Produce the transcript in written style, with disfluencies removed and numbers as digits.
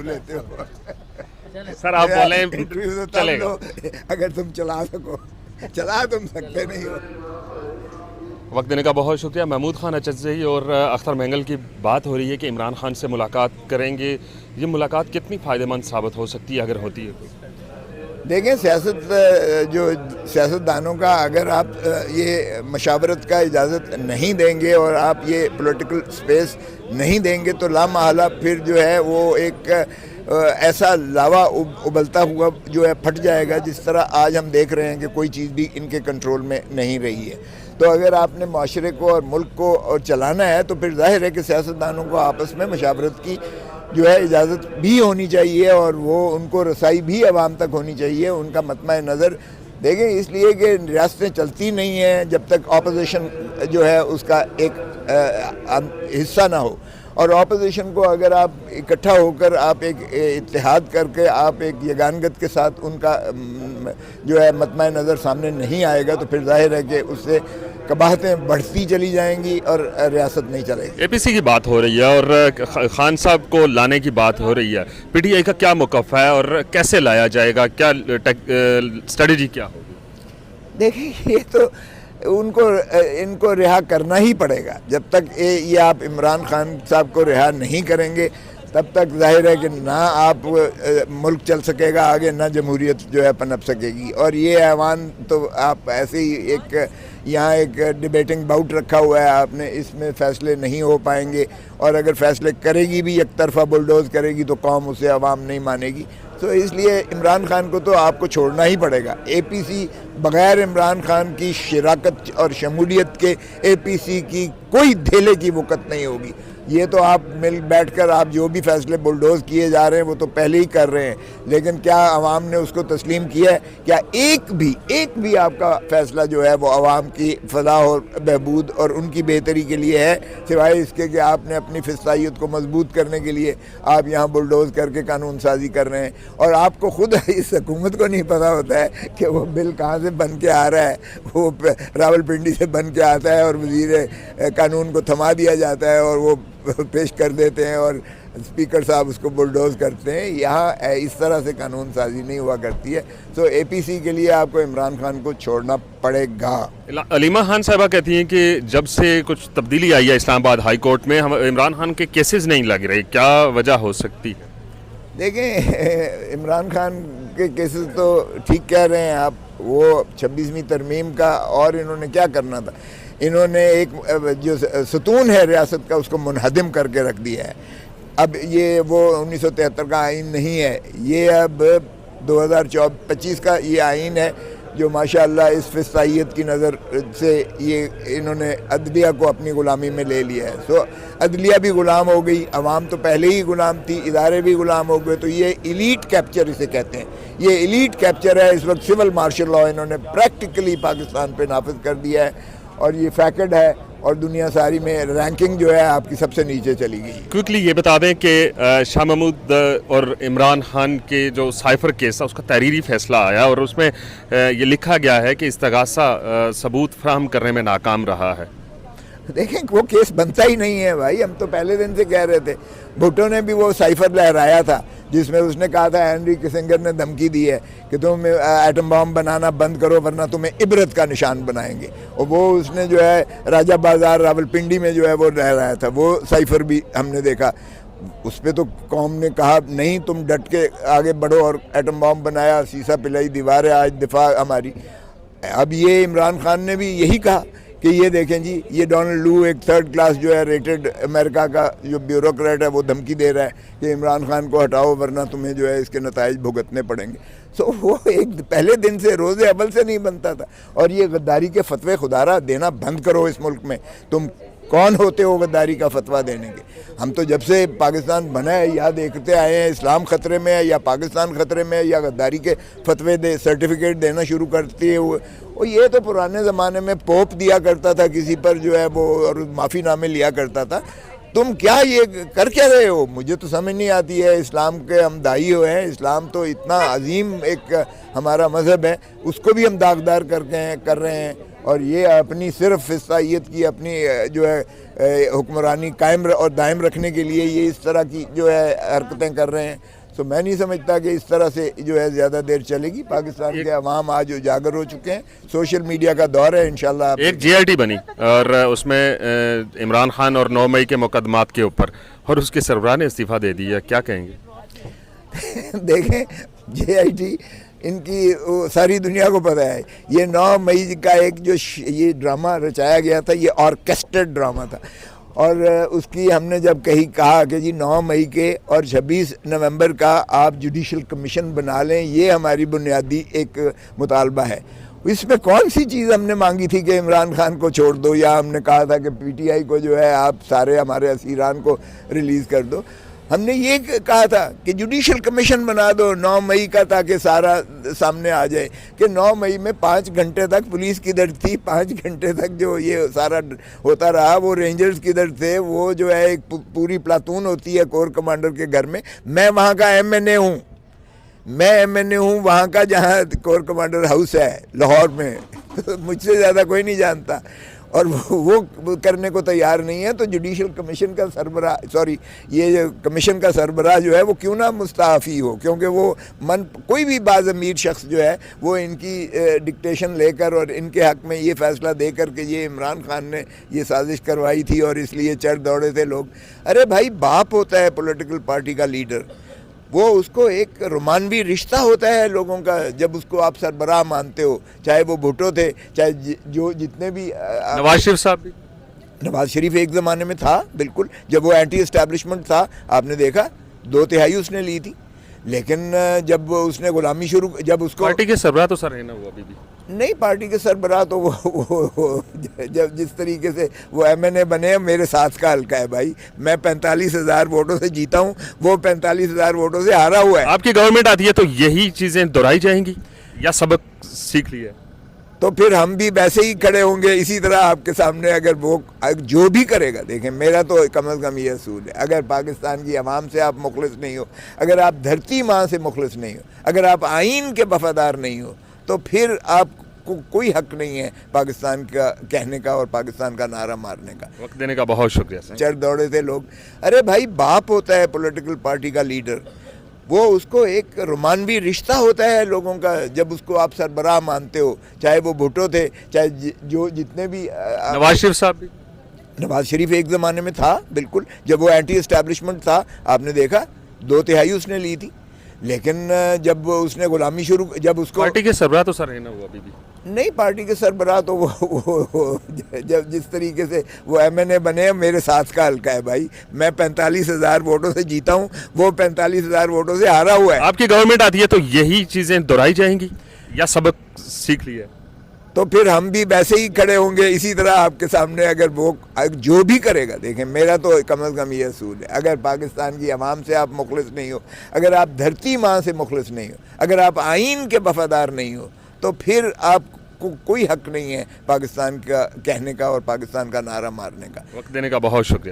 Interview لیتے ہو. سر آپ بولیں انٹرویو تو چلے تب گا. لو اگر تم چلا سکو, چلا تم سکتے نہیں ہو. وقت دینے کا بہت شکریہ. محمود خان اچھزئی اور اختر مینگل کی بات ہو رہی ہے کہ عمران خان سے ملاقات کریں گے. یہ ملاقات کتنی فائدہ مند ثابت ہو سکتی ہے اگر ہوتی ہے؟ دیکھیں جو سیاست دانوں کا اگر آپ یہ مشاورت کا اجازت نہیں دیں گے اور آپ یہ پولیٹیکل سپیس نہیں دیں گے تو لامحالہ پھر جو ہے وہ ایک ایسا لاوا ابلتا ہوا جو ہے پھٹ جائے گا, جس طرح آج ہم دیکھ رہے ہیں کہ کوئی چیز بھی ان کے کنٹرول میں نہیں رہی ہے. تو اگر آپ نے معاشرے کو اور ملک کو اور چلانا ہے تو پھر ظاہر ہے کہ سیاستدانوں کو آپس میں مشاورت کی جو ہے اجازت بھی ہونی چاہیے اور وہ ان کو رسائی بھی عوام تک ہونی چاہیے. ان کا مطمع نظر دیکھیں اس لیے کہ ریاستیں چلتی نہیں ہیں جب تک اپوزیشن جو ہے اس کا ایک حصہ نہ ہو, اور اپوزیشن کو اگر آپ اکٹھا ہو کر آپ ایک اتحاد کر کے آپ ایک یگانگت کے ساتھ ان کا جو ہے مطمع نظر سامنے نہیں آئے گا تو پھر ظاہر ہے کہ اس سے قباحتیں بڑھتی چلی جائیں گی اور ریاست نہیں چلے گی. اے پی سی کی بات ہو رہی ہے اور خان صاحب کو لانے کی بات ہو رہی ہے. پی ٹی آئی کا کیا موقف ہے اور کیسے لایا جائے گا, کیا اسٹریٹجی کیا ہوگی؟ دیکھیں یہ تو ان کو رہا کرنا ہی پڑے گا. جب تک یہ آپ عمران خان صاحب کو رہا نہیں کریں گے تب تک ظاہر ہے کہ نہ آپ ملک چل سکے گا آگے, نہ جمہوریت جو ہے پنپ سکے گی. اور یہ ایوان تو آپ ایسے ہی ایک یہاں ایک ڈیبیٹنگ باؤٹ رکھا ہوا ہے آپ نے, اس میں فیصلے نہیں ہو پائیں گے, اور اگر فیصلے کرے گی بھی یک طرفہ بلڈوز کرے گی تو قوم اسے عوام نہیں مانے گی. تو اس لیے عمران خان کو تو آپ کو چھوڑنا ہی پڑے گا. اے پی سی بغیر عمران خان کی شراکت اور شمولیت کے اے پی سی کی کوئی دھیلے کی وقت نہیں ہوگی. یہ تو آپ مل بیٹھ کر آپ جو بھی فیصلے بلڈوز کیے جا رہے ہیں وہ تو پہلے ہی کر رہے ہیں, لیکن کیا عوام نے اس کو تسلیم کیا ہے؟ کیا ایک بھی آپ کا فیصلہ جو ہے وہ عوام کی فلاح اور بہبود اور ان کی بہتری کے لیے ہے, سوائے اس کے کہ آپ نے اپنی فسطائیت کو مضبوط کرنے کے لیے آپ یہاں بلڈوز کر کے قانون سازی کر رہے ہیں. اور آپ کو خود اس حکومت کو نہیں پتہ ہوتا ہے کہ وہ بل کہاں سے بن کے آ رہا ہے. وہ راول پنڈی سے بن کے آتا ہے اور وزیر قانون کو تھما دیا جاتا ہے اور وہ پیش کر دیتے ہیں اور اسپیکر صاحب اس کو بلڈوز کرتے ہیں. یہاں اس طرح سے قانون سازی نہیں ہوا کرتی ہے. تو اے پی سی کے لیے آپ کو عمران خان کو چھوڑنا پڑے گا. علیمہ خان صاحبہ کہتی ہیں کہ جب سے کچھ تبدیلی آئی ہے اسلام آباد ہائی کورٹ میں عمران خان کے کیسز نہیں لگ رہے, کیا وجہ ہو سکتی ہے؟ دیکھیں عمران خان کے کیسز تو ٹھیک کہہ رہے ہیں آپ, وہ 26ویں ترمیم کا اور انہوں نے کیا کرنا تھا, انہوں نے ایک جو ستون ہے ریاست کا اس کو منہدم کر کے رکھ دیا ہے. اب یہ وہ 1973 کا آئین نہیں ہے, یہ اب 2025 کا یہ آئین ہے جو ماشاءاللہ اس فسطائیت کی نظر سے یہ انہوں نے عدلیہ کو اپنی غلامی میں لے لیا ہے. سو عدلیہ بھی غلام ہو گئی, عوام تو پہلے ہی غلام تھی, ادارے بھی غلام ہو گئے. تو یہ ایلیٹ کیپچر اسے کہتے ہیں, یہ ایلیٹ کیپچر ہے. اس وقت سول مارشل لاء انہوں نے پریکٹیکلی پاکستان پہ نافذ کر دیا ہے اور یہ فیکٹ ہے, اور دنیا ساری میں رینکنگ جو ہے آپ کی سب سے نیچے چلی گئی. کوئکلی یہ بتا دیں کہ شاہ محمود اور عمران خان کے جو سائفر کیس تھا اس کا تحریری فیصلہ آیا اور اس میں یہ لکھا گیا ہے کہ استغاثہ ثبوت فراہم کرنے میں ناکام رہا ہے. دیکھیں وہ کیس بنتا ہی نہیں ہے بھائی, ہم تو پہلے دن سے کہہ رہے تھے. بھٹو نے بھی وہ سائفر لہرایا تھا جس میں اس نے کہا تھا ہینری کسنگر نے دھمکی دی ہے کہ تم ایٹم بام بنانا بند کرو ورنہ تمہیں عبرت کا نشان بنائیں گے. اور وہ اس نے جو ہے راجہ بازار راول پنڈی میں جو ہے وہ لہرایا تھا, وہ سائفر بھی ہم نے دیکھا. اس پہ تو قوم نے کہا نہیں تم ڈٹ کے آگے بڑھو, اور ایٹم بام بنایا, سیسا پلائی دیوار ہے آج دفاع ہماری. اب یہ عمران خان نے بھی یہی کہا کہ یہ دیکھیں جی یہ ڈونلڈ لو ایک تھرڈ کلاس جو ہے ریٹڈ امریکہ کا جو بیوروکریٹ ہے وہ دھمکی دے رہا ہے کہ عمران خان کو ہٹاؤ ورنہ تمہیں جو ہے اس کے نتائج بھگتنے پڑیں گے. سو وہ ایک پہلے دن سے روز اول سے نہیں بنتا تھا. اور یہ غداری کے فتوے خدارہ دینا بند کرو اس ملک میں. تم کون ہوتے ہو غداری کا فتویٰ دینے کے؟ ہم تو جب سے پاکستان بنا ہے یا دیکھتے آئے ہیں اسلام خطرے میں ہے یا پاکستان خطرے میں ہے یا غداری کے فتوے سرٹیفکیٹ دینا شروع کرتی ہے. وہ یہ تو پرانے زمانے میں پوپ دیا کرتا تھا کسی پر جو ہے وہ, اور معافی نامے لیا کرتا تھا. تم کیا یہ کر کیا رہے ہو؟ مجھے تو سمجھ نہیں آتی ہے. اسلام کے ہم دائی ہوئے ہیں, اسلام تو اتنا عظیم ایک ہمارا مذہب ہے, اس کو بھی ہم داغدار کر رہے ہیں. اور یہ اپنی صرف فسطائیت کی اپنی جو ہے حکمرانی قائم اور دائم رکھنے کے لیے یہ اس طرح کی جو ہے حرکتیں کر رہے ہیں. تو میں نہیں سمجھتا کہ اس طرح سے جو ہے زیادہ دیر چلے گی. پاکستان کے عوام آج اجاگر ہو چکے ہیں, سوشل میڈیا کا دور ہے. انشاءاللہ ایک جے آئی ٹی بنی اور اس میں عمران خان اور 9 مئی کے مقدمات کے اوپر, اور اس کے سربراہ نے استعفیٰ دے دیا, کیا کہیں گے؟ دیکھیں جے آئی ٹی ان کی ساری دنیا کو پتہ ہے, یہ 9 مئی کا ایک جو یہ ڈرامہ رچایا گیا تھا, یہ آرکیسٹرڈ ڈرامہ تھا. اور اس کی ہم نے جب کہا کہ جی 9 مئی کے اور 26 نومبر کا آپ جوڈیشل کمیشن بنا لیں, یہ ہماری بنیادی ایک مطالبہ ہے. اس میں کون سی چیز ہم نے مانگی تھی کہ عمران خان کو چھوڑ دو, یا ہم نے کہا تھا کہ پی ٹی آئی کو جو ہے آپ سارے ہمارے اسیران کو ریلیز کر دو. ہم نے یہ کہا تھا کہ جوڈیشل کمیشن بنا دو 9 مئی کا, تاکہ سارا سامنے آ جائے کہ 9 مئی میں 5 گھنٹے تک پولیس کدھر تھی, 5 گھنٹے تک جو یہ سارا ہوتا رہا, وہ رینجرز کدھر تھے, وہ جو ہے ایک پوری پلاتون ہوتی ہے کور کمانڈر کے گھر میں. میں وہاں کا ایم این اے ہوں, وہاں کا جہاں کور کمانڈر ہاؤس ہے لاہور میں, مجھ سے زیادہ کوئی نہیں جانتا, اور وہ کرنے کو تیار نہیں ہے. تو جوڈیشل کمیشن کا سربراہ یہ کمیشن کا سربراہ جو ہے وہ کیوں نہ مستعفی ہو, کیونکہ وہ کوئی بھی باز امیر شخص جو ہے وہ ان کی ڈکٹیشن لے کر اور ان کے حق میں یہ فیصلہ دے کر کہ یہ عمران خان نے یہ سازش کروائی تھی اور اس لیے چڑھ دوڑے تھے لوگ. ارے بھائی, باپ ہوتا ہے پولیٹیکل پارٹی کا لیڈر, وہ اس کو ایک رومانوی رشتہ ہوتا ہے لوگوں کا, جب اس کو آپ سربراہ مانتے ہو, چاہے وہ بھٹو تھے, چاہے جو جتنے بھی نواز شریف صاحب بھی. نواز شریف ایک زمانے میں تھا بالکل, جب وہ اینٹی اسٹیبلشمنٹ تھا, آپ نے دیکھا 2/3 اس نے لی تھی. لیکن جب اس نے غلامی جب اس کو پارٹی کے سربراہ تو سر ہے نا وہ ابھی بھی نہیں, پارٹی کے سربراہ تو وہ جب جس طریقے سے وہ ایم این اے بنے, میرے ساتھ کا حلقہ ہے بھائی, میں 45,000 ووٹوں سے جیتا ہوں, وہ 45,000 ووٹوں سے ہارا ہوا ہے. آپ کی گورنمنٹ آتی ہے تو یہی چیزیں دہرائی جائیں گی یا سبق سیکھ لیا؟ تو پھر ہم بھی ویسے ہی کھڑے ہوں گے اسی طرح آپ کے سامنے. اگر وہ جو بھی کرے گا, دیکھیں میرا تو کم از کم یہ اصول ہے, اگر پاکستان کی عوام سے آپ مخلص نہیں ہو, اگر آپ دھرتی ماں سے مخلص نہیں ہو, اگر آپ آئین کے وفادار نہیں ہو, تو پھر آپ کو کوئی حق نہیں ہے پاکستان کا کہنے کا اور پاکستان کا نعرہ مارنے کا. وقت دینے کا بہت شکریہ. چڑھ دوڑے تھے لوگ. ارے بھائی, باپ ہوتا ہے پولیٹیکل پارٹی کا لیڈر, وہ اس کو ایک رومانوی رشتہ ہوتا ہے لوگوں کا, جب اس کو آپ سربراہ مانتے ہو, چاہے وہ بھٹو تھے, چاہے جو جتنے بھی نواز شریف صاحب بھی. نواز شریف ایک زمانے میں تھا بالکل, جب وہ اینٹی اسٹیبلشمنٹ تھا, آپ نے دیکھا 2/3 اس نے لی تھی. لیکن جب اس نے غلامی جب اس کو پارٹی کے سربراہ تو سر ہے نا وہ ابھی بھی نہیں, پارٹی کے سربراہ تو وہ جب جس طریقے سے وہ ایم این اے بنے, میرے ساتھ کا حلقہ ہے بھائی, میں 45,000 ووٹوں سے جیتا ہوں, وہ 45,000 ووٹوں سے ہارا ہوا ہے. آپ کی گورنمنٹ آتی ہے تو یہی چیزیں دہرائی جائیں گی یا سبق سیکھ لیا؟ تو پھر ہم بھی ویسے ہی کھڑے ہوں گے اسی طرح آپ کے سامنے. اگر وہ جو بھی کرے گا, دیکھیں میرا تو کم از کم یہ اصول ہے, اگر پاکستان کی عوام سے آپ مخلص نہیں ہو, اگر آپ دھرتی ماں سے مخلص نہیں ہو, اگر آپ آئین کے وفادار نہیں ہو, تو پھر آپ کو کوئی حق نہیں ہے پاکستان کا کہنے کا اور پاکستان کا نعرہ مارنے کا. وقت دینے کا بہت شکریہ.